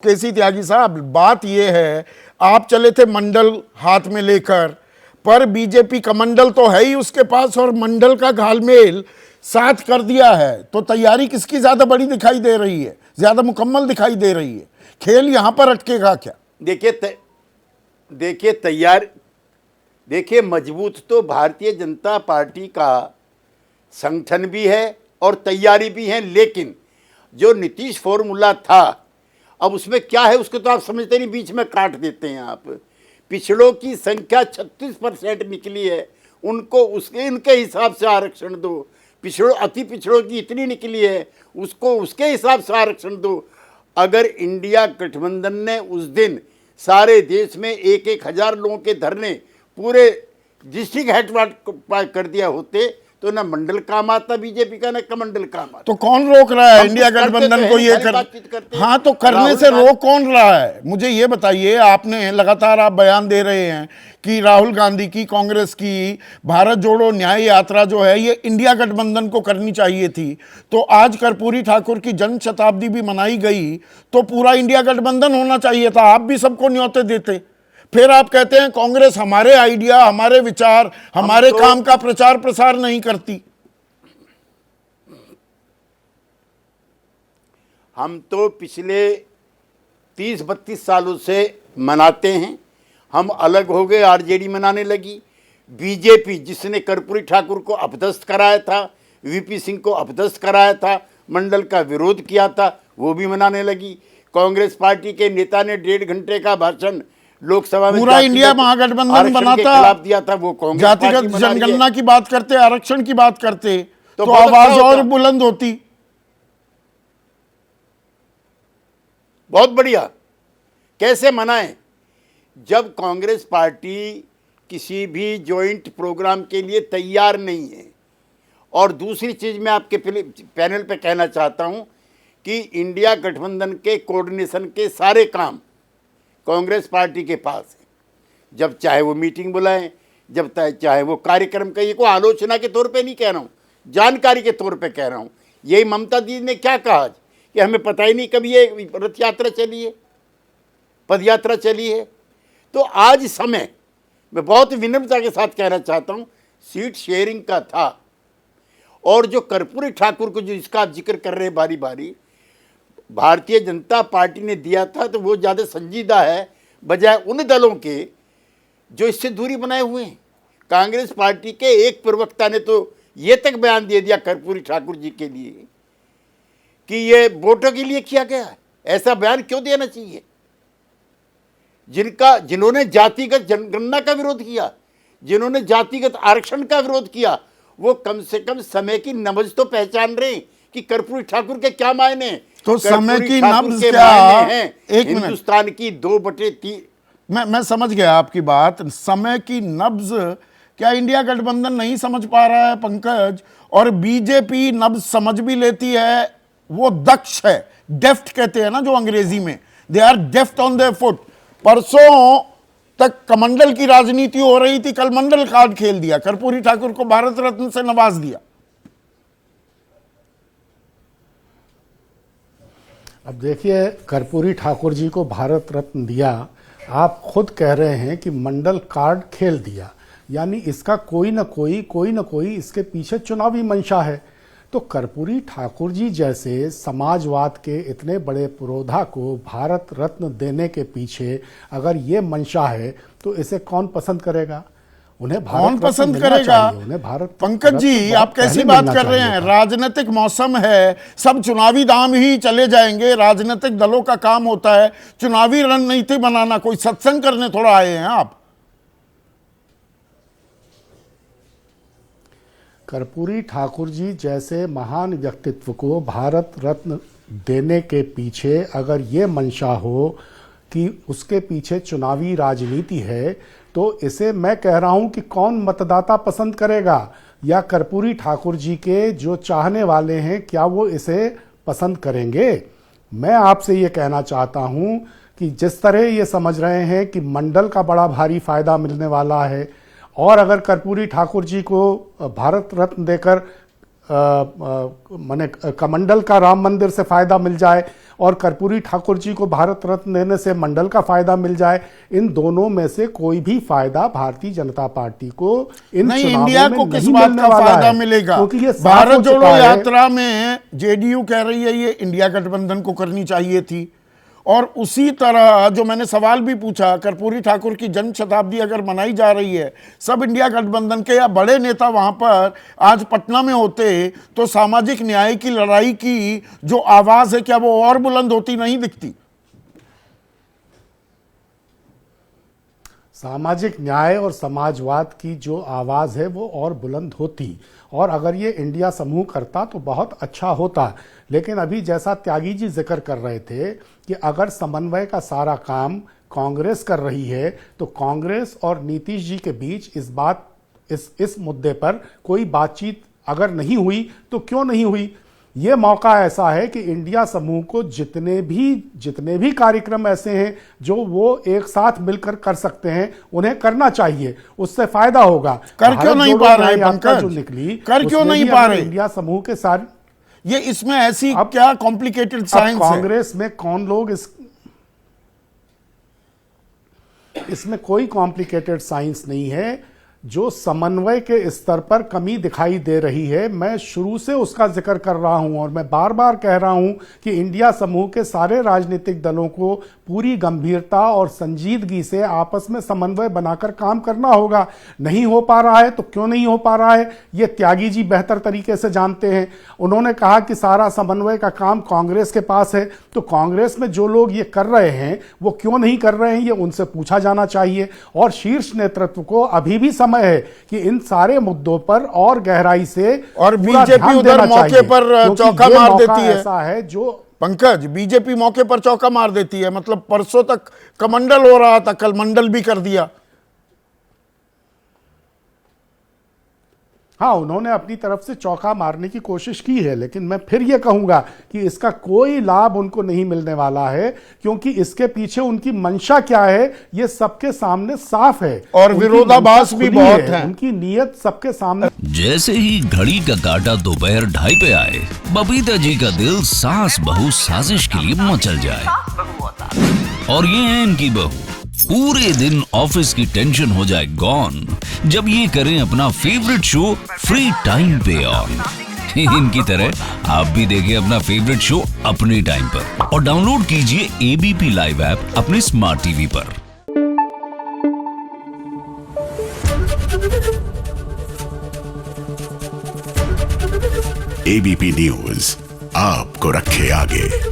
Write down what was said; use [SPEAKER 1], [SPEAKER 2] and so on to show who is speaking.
[SPEAKER 1] केसी त्यागी साहब, बात यह है, आप चले थे मंडल हाथ में लेकर, पर बीजेपी कमंडल तो है ही उसके पास और मंडल का घालमेल साथ कर दिया है। तो तैयारी किसकी ज्यादा बड़ी दिखाई दे रही है, ज्यादा मुकम्मल दिखाई दे रही है? खेल यहां पर अटकेगा क्या?
[SPEAKER 2] देखिए मजबूत तो भारतीय जनता पार्टी का संगठन भी है और तैयारी भी है, लेकिन जो नीतीश फॉर्मूला था अब उसमें क्या है उसको तो आप समझते नहीं, बीच में काट देते हैं आप। पिछड़ों की संख्या 36% निकली है, उनको उसके इनके हिसाब से आरक्षण दो। पिछड़ों अति पिछड़ों की इतनी निकली है, उसको उसके हिसाब से आरक्षण दो। अगर इंडिया गठबंधन ने उस दिन सारे देश में 1,000 लोगों के धरने पूरे डिस्ट्रिक्ट हेडक्वार्टर कर दिया होते तो ना मंडल काम आता बीजेपी का, ना कमंडल काम आता।
[SPEAKER 1] तो कौन रोक रहा है इंडिया गठबंधन को ये कर? हाँ, तो करने से रोक कौन रहा है? मुझे ये बताइए। आपने लगातार आप बयान दे रहे हैं कि राहुल गांधी की, कांग्रेस की भारत जोड़ो न्याय यात्रा जो है ये इंडिया गठबंधन को करनी चाहिए थी। तो आज कर्पूरी ठाकुर की जन्म शताब्दी भी मनाई गई तो पूरा इंडिया गठबंधन होना चाहिए था, आप भी सबको न्योते देते। फिर आप कहते हैं कांग्रेस हमारे आइडिया, हमारे विचार, हमारे काम का प्रचार प्रसार नहीं करती।
[SPEAKER 2] हम तो पिछले 30-32 सालों से मनाते हैं। हम अलग हो गए, आरजेडी मनाने लगी। बीजेपी जिसने कर्पूरी ठाकुर को अपदस्थ कराया था, वीपी सिंह को अपदस्थ कराया था, मंडल का विरोध किया था, वो भी मनाने लगी। कांग्रेस पार्टी के नेता ने 1.5 घंटे का भाषण लोकसभा में
[SPEAKER 1] पूरा इंडिया महागठबंधन बनाता,
[SPEAKER 2] दिया था, वो कांग्रेस
[SPEAKER 1] जातिगत जनगणना की बात करते, आरक्षण की बात करते तो
[SPEAKER 2] आवाज
[SPEAKER 1] और बुलंद होती।
[SPEAKER 2] बहुत बढ़िया। कैसे मनाएं जब कांग्रेस पार्टी किसी भी जॉइंट प्रोग्राम के लिए तैयार नहीं है? और दूसरी चीज मैं आपके पैनल पे कहना चाहता हूं कि इंडिया गठबंधन के कोऑर्डिनेशन के सारे काम कांग्रेस पार्टी के पास है। जब चाहे वो मीटिंग बुलाएं, जब चाहे वो कार्यक्रम कहिए, को आलोचना के तौर पे नहीं कह रहा हूँ, जानकारी के तौर पे कह रहा हूँ। यही ममता दीदी ने क्या कहा आज कि हमें पता ही नहीं कभी ये रथ यात्रा चली है, पद यात्रा चली है। तो आज समय मैं बहुत विनम्रता के साथ कहना चाहता हूँ, सीट शेयरिंग का था। और जो कर्पूरी ठाकुर को जो इसका आप जिक्र कर रहे हैं बारी बारी, भारतीय जनता पार्टी ने दिया था तो वो ज़्यादा संजीदा है बजाय उन दलों के जो इससे दूरी बनाए हुए हैं। कांग्रेस पार्टी के एक प्रवक्ता ने तो ये तक बयान दे दिया कर्पूरी ठाकुर जी के लिए कि ये वोटों के लिए किया गया है। ऐसा बयान क्यों देना चाहिए? जिन्होंने जातिगत जनगणना का विरोध किया, जिन्होंने जातिगत आरक्षण का विरोध किया, वो कम से कम समय की नब्ज तो पहचान रहे कि कर्पूरी ठाकुर के क्या मायने।
[SPEAKER 1] तो समय की नब्ज क्या है? एक
[SPEAKER 2] हिंदुस्तान की 2/3।
[SPEAKER 1] मैं समझ गया आपकी बात। समय की नब्ज क्या इंडिया गठबंधन नहीं समझ पा रहा है पंकज? और बीजेपी नब्ज समझ भी लेती है, वो दक्ष है, डेफ्ट कहते हैं ना जो अंग्रेजी में, they are deft on their foot. परसों तक कमंडल की राजनीति हो रही थी, कल मंडल कार्ड खेल दिया, कर्पूरी ठाकुर को भारत रत्न से नवाज दिया।
[SPEAKER 3] अब देखिए, कर्पूरी ठाकुर जी को भारत रत्न दिया, आप खुद कह रहे हैं कि मंडल कार्ड खेल दिया, यानी इसका कोई न कोई इसके पीछे चुनावी मंशा है। तो कर्पूरी ठाकुर जी जैसे समाजवाद के इतने बड़े पुरोधा को भारत रत्न देने के पीछे अगर ये मंशा है तो इसे कौन पसंद करेगा? उन्हें
[SPEAKER 1] कौन पसंद करेगा?
[SPEAKER 3] उन्हें भारत।
[SPEAKER 1] पंकज जी, आप कैसी बात कर रहे हैं? राजनीतिक मौसम है, सब चुनावी दाम ही चले जाएंगे। राजनीतिक दलों का काम होता है चुनावी रणनीति बनाना, कोई सत्संग करने थोड़ा आए हैं आप।
[SPEAKER 3] कर्पूरी ठाकुर जी जैसे महान व्यक्तित्व को भारत रत्न देने के पीछे अगर ये मंशा हो कि उसके पीछे चुनावी राजनीति है, तो इसे मैं कह रहा हूं कि कौन मतदाता पसंद करेगा? या कर्पूरी ठाकुर जी के जो चाहने वाले हैं क्या वो इसे पसंद करेंगे? मैं आपसे ये कहना चाहता हूं कि जिस तरह ये समझ रहे हैं कि मंडल का बड़ा भारी फायदा मिलने वाला है, और अगर कर्पूरी ठाकुर जी को भारत रत्न देकर माने कमंडल का राम मंदिर से फायदा मिल जाए और कर्पूरी ठाकुर जी को भारत रत्न देने से मंडल का फायदा मिल जाए, इन दोनों में से कोई भी फायदा भारतीय जनता पार्टी को इन
[SPEAKER 1] नहीं,
[SPEAKER 3] चुनावों
[SPEAKER 1] इंडिया
[SPEAKER 3] में
[SPEAKER 1] को किस
[SPEAKER 3] नहीं
[SPEAKER 1] बात
[SPEAKER 3] मिलने
[SPEAKER 1] का
[SPEAKER 3] वाला
[SPEAKER 1] फायदा
[SPEAKER 3] है,
[SPEAKER 1] मिलेगा?
[SPEAKER 3] क्योंकि ये साफ
[SPEAKER 1] भारत
[SPEAKER 3] हो
[SPEAKER 1] जोड़ो
[SPEAKER 3] चुका है।
[SPEAKER 1] यात्रा में जेडीयू कह रही है ये इंडिया गठबंधन को करनी चाहिए थी, और उसी तरह जो मैंने सवाल भी पूछा, कर्पूरी ठाकुर की जन्म शताब्दी अगर मनाई जा रही है, सब इंडिया गठबंधन के या बड़े नेता वहां पर आज पटना में होते तो सामाजिक न्याय की लड़ाई की जो आवाज है क्या वो और बुलंद होती नहीं दिखती?
[SPEAKER 3] सामाजिक न्याय और समाजवाद की जो आवाज है वो और बुलंद होती, और अगर ये इंडिया समूह करता तो बहुत अच्छा होता। लेकिन अभी जैसा त्यागी जी जिक्र कर रहे थे कि अगर समन्वय का सारा काम कांग्रेस कर रही है तो कांग्रेस और नीतीश जी के बीच इस मुद्दे पर कोई बातचीत अगर नहीं हुई तो क्यों नहीं हुई? ये मौका ऐसा है कि इंडिया समूह को जितने भी कार्यक्रम ऐसे हैं जो वो एक साथ मिलकर कर सकते हैं उन्हें करना चाहिए, उससे फायदा होगा।
[SPEAKER 1] कर क्यों नहीं पा रहे
[SPEAKER 3] यात्रा जो
[SPEAKER 1] पंकज?
[SPEAKER 3] निकली,
[SPEAKER 1] कर क्यों
[SPEAKER 3] उसमें
[SPEAKER 1] नहीं
[SPEAKER 3] भी
[SPEAKER 1] पा
[SPEAKER 3] अगर
[SPEAKER 1] रहे?
[SPEAKER 3] इंडिया समूह के साथ
[SPEAKER 1] ये इसमें ऐसी क्या कॉम्प्लिकेटेड साइंस है?
[SPEAKER 3] कांग्रेस में कौन लोग इसमें कोई कॉम्प्लिकेटेड साइंस नहीं है। जो समन्वय के स्तर पर कमी दिखाई दे रही है, मैं शुरू से उसका जिक्र कर रहा हूं और मैं बार बार कह रहा हूं कि इंडिया समूह के सारे राजनीतिक दलों को पूरी गंभीरता और संजीदगी से आपस में समन्वय बनाकर काम करना होगा। नहीं हो पा रहा है तो क्यों नहीं हो पा रहा है, ये त्यागी जी बेहतर तरीके से जानते हैं। उन्होंने कहा कि सारा समन्वय का काम कांग्रेस के पास है, तो कांग्रेस में जो लोग ये कर रहे हैं वो क्यों नहीं कर रहे हैं, ये उनसे पूछा जाना चाहिए। और शीर्ष नेतृत्व को अभी भी समय है कि इन सारे मुद्दों पर और गहराई से
[SPEAKER 1] और
[SPEAKER 3] पूरा
[SPEAKER 1] बीजेपी
[SPEAKER 3] ध्यान
[SPEAKER 1] उधर
[SPEAKER 3] देना
[SPEAKER 1] मौके
[SPEAKER 3] चाहिए,
[SPEAKER 1] पर
[SPEAKER 3] क्योंकि
[SPEAKER 1] चौका
[SPEAKER 3] ये
[SPEAKER 1] मार
[SPEAKER 3] मौका
[SPEAKER 1] देती है।
[SPEAKER 3] ऐसा है जो
[SPEAKER 1] पंकज, बीजेपी मौके पर चौका मार देती है, मतलब परसों तक कमंडल हो रहा था, कल मंडल भी कर दिया।
[SPEAKER 3] हाँ, उन्होंने अपनी तरफ से चौका मारने की कोशिश की है, लेकिन मैं फिर यह कहूंगा कि इसका कोई लाभ उनको नहीं मिलने वाला है, क्योंकि इसके पीछे उनकी मंशा क्या है ये सबके सामने साफ है
[SPEAKER 1] और
[SPEAKER 3] उनकी
[SPEAKER 1] विरोधाभास
[SPEAKER 3] मंशा
[SPEAKER 1] भी
[SPEAKER 3] खुली
[SPEAKER 1] बहुत
[SPEAKER 3] है,
[SPEAKER 1] है।
[SPEAKER 3] उनकी नीयत सबके सामने।
[SPEAKER 4] जैसे ही घड़ी का काटा दोपहर 2:30 पे आए, बबीता जी का दिल सास बहू साजिश के लिए मचल जाए। और ये है इनकी बहू, पूरे दिन ऑफिस की टेंशन हो जाए गॉन जब ये करें अपना फेवरेट शो फ्री टाइम पे ऑन। इनकी तरह आप भी देखिए अपना फेवरेट शो अपने टाइम पर और डाउनलोड कीजिए एबीपी लाइव ऐप अपने स्मार्ट टीवी पर।
[SPEAKER 5] एबीपी न्यूज आपको रखे आगे।